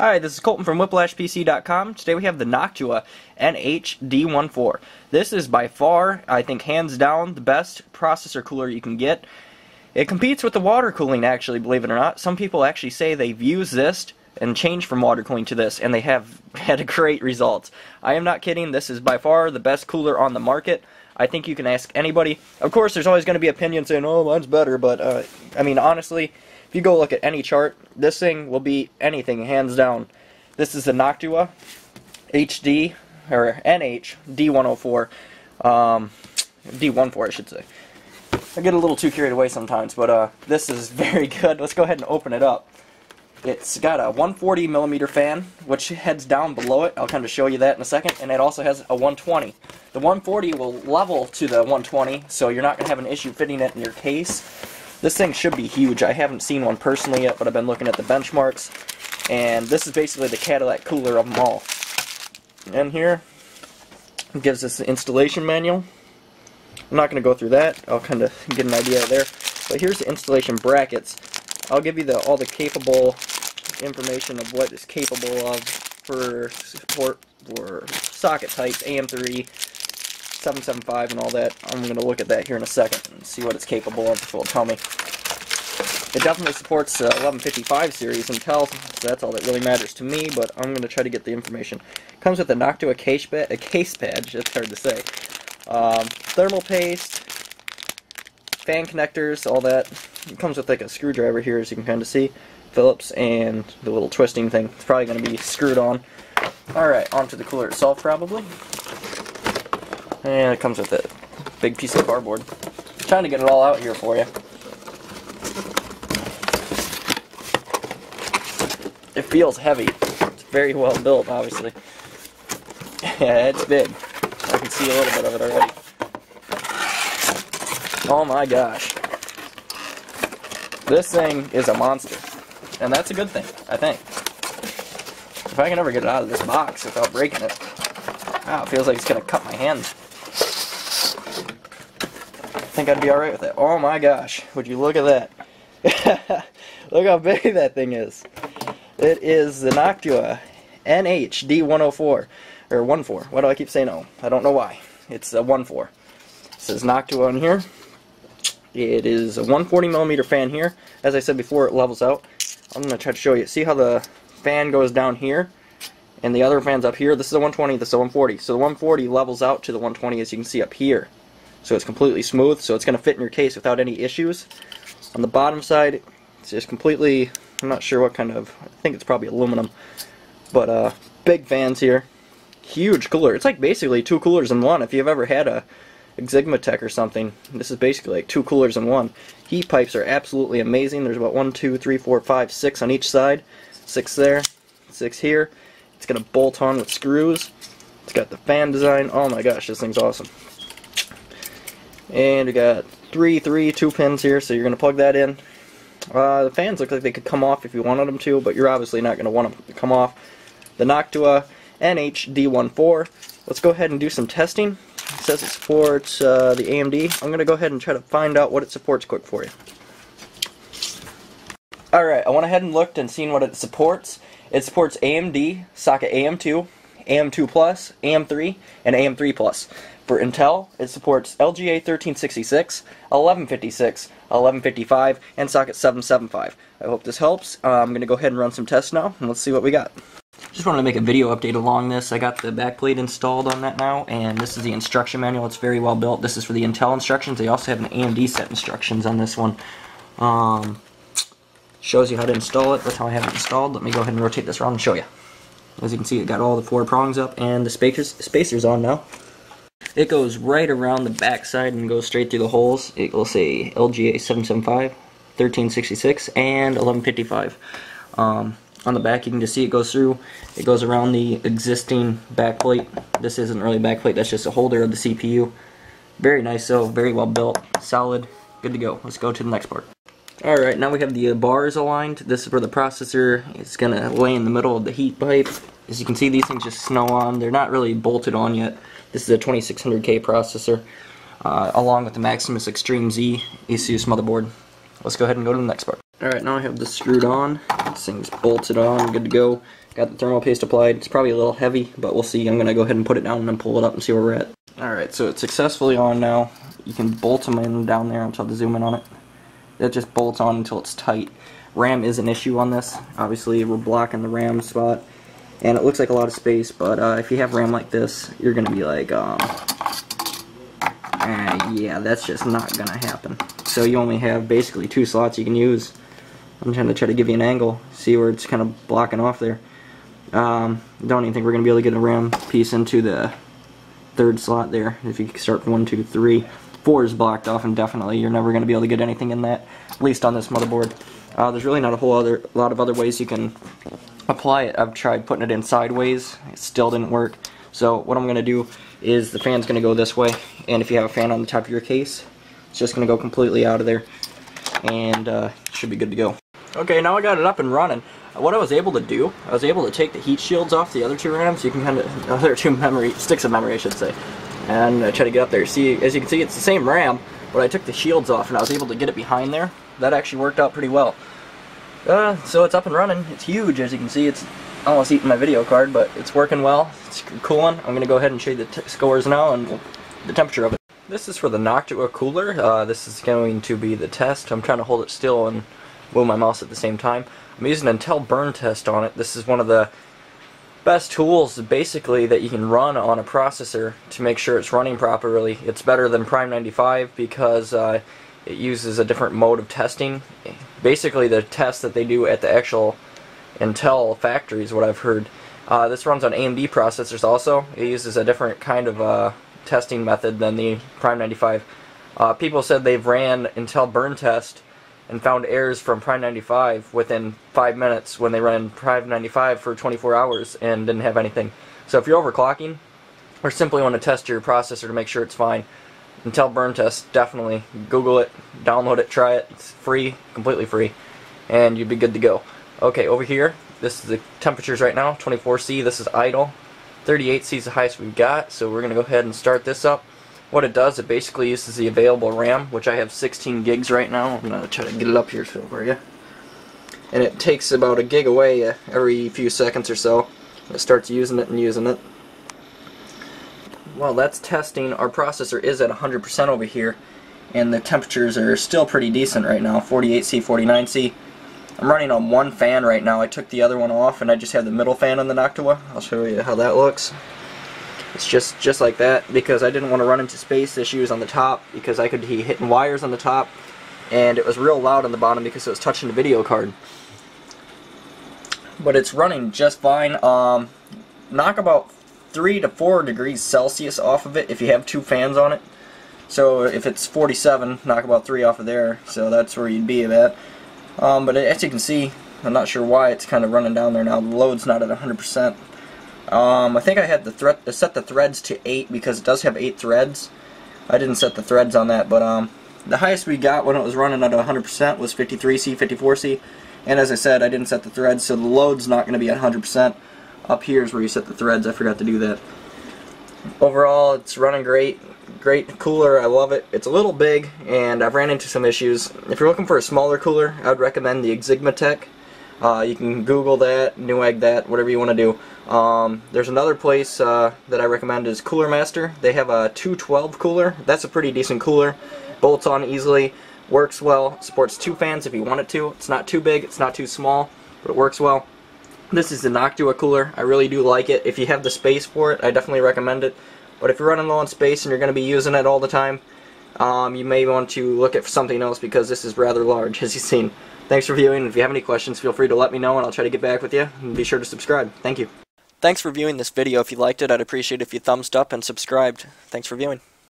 Hi, this is Colton from whiplashpc.com. Today we have the Noctua NH-D14. This is by far, I think hands down, the best processor cooler you can get. It competes with the water cooling, actually, believe it or not. Some people actually say they've used this and changed from water cooling to this, and they have had great results. I am not kidding. This is by far the best cooler on the market. I think you can ask anybody. Of course, there's always going to be opinions saying, oh, mine's better, but, I mean, honestly, if you go look at any chart, this thing will beat anything, hands down. This is the Noctua HD, or NH-D104, D14 I should say. I get a little too carried away sometimes, but this is very good. Let's go ahead and open it up. It's got a 140mm fan, which heads down below it. I'll kind of show you that in a second. And it also has a 120. The 140 will level to the 120, so you're not going to have an issue fitting it in your case. This thing should be huge. I haven't seen one personally yet, but I've been looking at the benchmarks. And this is basically the Cadillac cooler of them all. And here, it gives us the installation manual. I'm not going to go through that. I'll kind of get an idea there. But here's the installation brackets. I'll give you all the capable information of what it's capable of for support for socket types, AM3, 775, and all that. I'm going to look at that here in a second and see what it's capable of, if it will tell me. It definitely supports 1155 series Intel, so that's all that really matters to me, but I'm going to try to get the information. It comes with a Noctua case badge, that's hard to say. Thermal paste, fan connectors, all that. It comes with like a screwdriver here, as you can kind of see, Phillips, and the little twisting thing. It's probably going to be screwed on. Alright, onto the cooler itself probably. And it comes with a big piece of cardboard. I'm trying to get it all out here for you. It feels heavy. It's very well built, obviously. Yeah, it's big. I can see a little bit of it already. Oh my gosh. This thing is a monster. And that's a good thing, I think. If I can ever get it out of this box without breaking it. Wow, it feels like it's going to cut my hands. I think I'd be alright with it. Oh my gosh, would you look at that. Look how big that thing is. It is the Noctua NH-D104, or 14. Why do I keep saying no? I don't know why. It's a 14. It says Noctua on here. It is a 140mm fan here. As I said before, it levels out. I'm going to try to show you. See how the fan goes down here? And the other fan's up here. This is a 120, this is a 140. So the 140 levels out to the 120, as you can see up here. So it's completely smooth, so it's going to fit in your case without any issues. On the bottom side, it's just completely, I'm not sure what kind of, I think it's probably aluminum. But big fans here. Huge cooler. It's like basically two coolers in one. If you've ever had a Xigmatech or something, this is basically like two coolers in one. Heat pipes are absolutely amazing. There's about 1, 2, 3, 4, 5, 6 on each side. 6 there, 6 here. It's got a bolt on with screws. It's got the fan design. Oh my gosh, this thing's awesome. And we got 2 pins here, so you're going to plug that in. The fans look like they could come off if you wanted them to, but you're obviously not going to want them to come off. The Noctua NH-D14. Let's go ahead and do some testing. It says it supports the AMD. I'm going to go ahead and try to find out what it supports quick for you. Alright, I went ahead and looked and seen what it supports. It supports AMD, socket AM2, AM2+, AM3, and AM3+. For Intel, it supports LGA 1366, 1156, 1155, and socket 775. I hope this helps. I'm going to go ahead and run some tests now, and let's see what we got. Just wanted to make a video update along this. I got the backplate installed on that now, and this is the instruction manual. It's very well built. This is for the Intel instructions. They also have an AMD set instructions on this one. Shows you how to install it. That's how I have it installed. Let me go ahead and rotate this around and show you. As you can see, it got all the 4 prongs up and the spacers on now. It goes right around the back side and goes straight through the holes. It will say LGA 775, 1366, and 1155. On the back, you can just see it goes through. It goes around the existing backplate. This isn't really a backplate, that's just a holder of the CPU. Very nice though, very well built, solid, good to go. Let's go to the next part. Alright, now we have the bars aligned. This is where the processor is going to lay in the middle of the heat pipe. As you can see, these things just snow on. They're not really bolted on yet. This is a 2600K processor, along with the Maximus Extreme Z ASUS motherboard. Let's go ahead and go to the next part. Alright, now I have this screwed on. This thing's bolted on, good to go. Got the thermal paste applied. It's probably a little heavy, but we'll see. I'm going to go ahead and put it down and then pull it up and see where we're at. Alright, so it's successfully on now. You can bolt them in down there. I'll try to zoom in on it. It just bolts on until it's tight. RAM is an issue on this. Obviously, we're blocking the RAM spot. And it looks like a lot of space, but if you have RAM like this, you're going to be like, yeah, that's just not going to happen. So you only have basically 2 slots you can use. I'm trying to give you an angle, see where it's kind of blocking off there. Don't even think we're going to be able to get a RAM piece into the 3rd slot there. If you start from 1, 2, 3, 4 is blocked off indefinitely. You're never going to be able to get anything in that, at least on this motherboard. There's really not a lot of other ways you can apply it. I've tried putting it in sideways. It still didn't work. So what I'm going to do is the fan's going to go this way, and if you have a fan on the top of your case, it's just going to go completely out of there, and should be good to go. Okay, now I got it up and running. What I was able to do, I was able to take the heat shields off the other 2 RAMs. You can kind of, other 2 sticks of memory, I should say, and try to get up there. See, as you can see, it's the same RAM, but I took the shields off and I was able to get it behind there. That actually worked out pretty well. So it's up and running. It's huge, as you can see. It's almost eating my video card, but it's working well. It's cooling. I'm going to go ahead and show you the scores now and the temperature of it. This is for the Noctua Cooler. This is going to be the test. I'm trying to hold it still and move my mouse at the same time. I'm using Intel burn test on it. This is one of the best tools basically that you can run on a processor to make sure it's running properly. It's better than Prime 95 because it uses a different mode of testing. Basically the test that they do at the actual Intel factory is what I've heard. This runs on AMD processors also. It uses a different kind of testing method than the Prime 95. People said they've ran Intel burn test and found errors from Prime 95 within 5 minutes when they ran Prime 95 for 24 hours and didn't have anything. So if you're overclocking or simply want to test your processor to make sure it's fine, Intel burn test, definitely Google it, download it, try it. It's free, completely free, and you'd be good to go. Okay, over here, this is the temperatures right now, 24°C, this is idle. 38°C is the highest we've got, so we're going to go ahead and start this up. What it does, it basically uses the available RAM, which I have 16 gigs right now. I'm going to try to get it up here for you. And it takes about a gig away every few seconds or so. It starts using it and using it. While that's testing, our processor is at 100% over here, and the temperatures are still pretty decent right now, 48°C, 49°C. I'm running on 1 fan right now. I took the other one off, and I just have the middle fan on the Noctua. I'll show you how that looks. It's just like that because I didn't want to run into space issues on the top because I could be hitting wires on the top, and it was real loud on the bottom because it was touching the video card. But it's running just fine. Knock about 3 to 4 degrees Celsius off of it if you have 2 fans on it. So if it's 47, knock about 3 off of there, so that's where you'd be at. But as you can see, I'm not sure why it's kind of running down there now. The load's not at 100%. I think I had set the threads to 8 because it does have 8 threads. I didn't set the threads on that, but the highest we got when it was running at 100% was 53°C, 54°C. And as I said, I didn't set the threads, so the load's not going to be at 100%. Up here is where you set the threads. I forgot to do that. Overall, it's running great. Great cooler. I love it. It's a little big, and I've ran into some issues. If you're looking for a smaller cooler, I would recommend the Exigmatech. You can Google that, Newegg that, whatever you want to do. There's another place that I recommend is Cooler Master. They have a 212 cooler. That's a pretty decent cooler. Bolts on easily, works well, supports 2 fans if you want it to. It's not too big, it's not too small, but it works well. This is the Noctua cooler. I really do like it. If you have the space for it, I definitely recommend it. But if you're running low on space and you're going to be using it all the time, you may want to look at something else because this is rather large, as you've seen. Thanks for viewing. If you have any questions, feel free to let me know and I'll try to get back with you. And be sure to subscribe. Thank you. Thanks for viewing this video. If you liked it, I'd appreciate it if you thumbs up and subscribed. Thanks for viewing.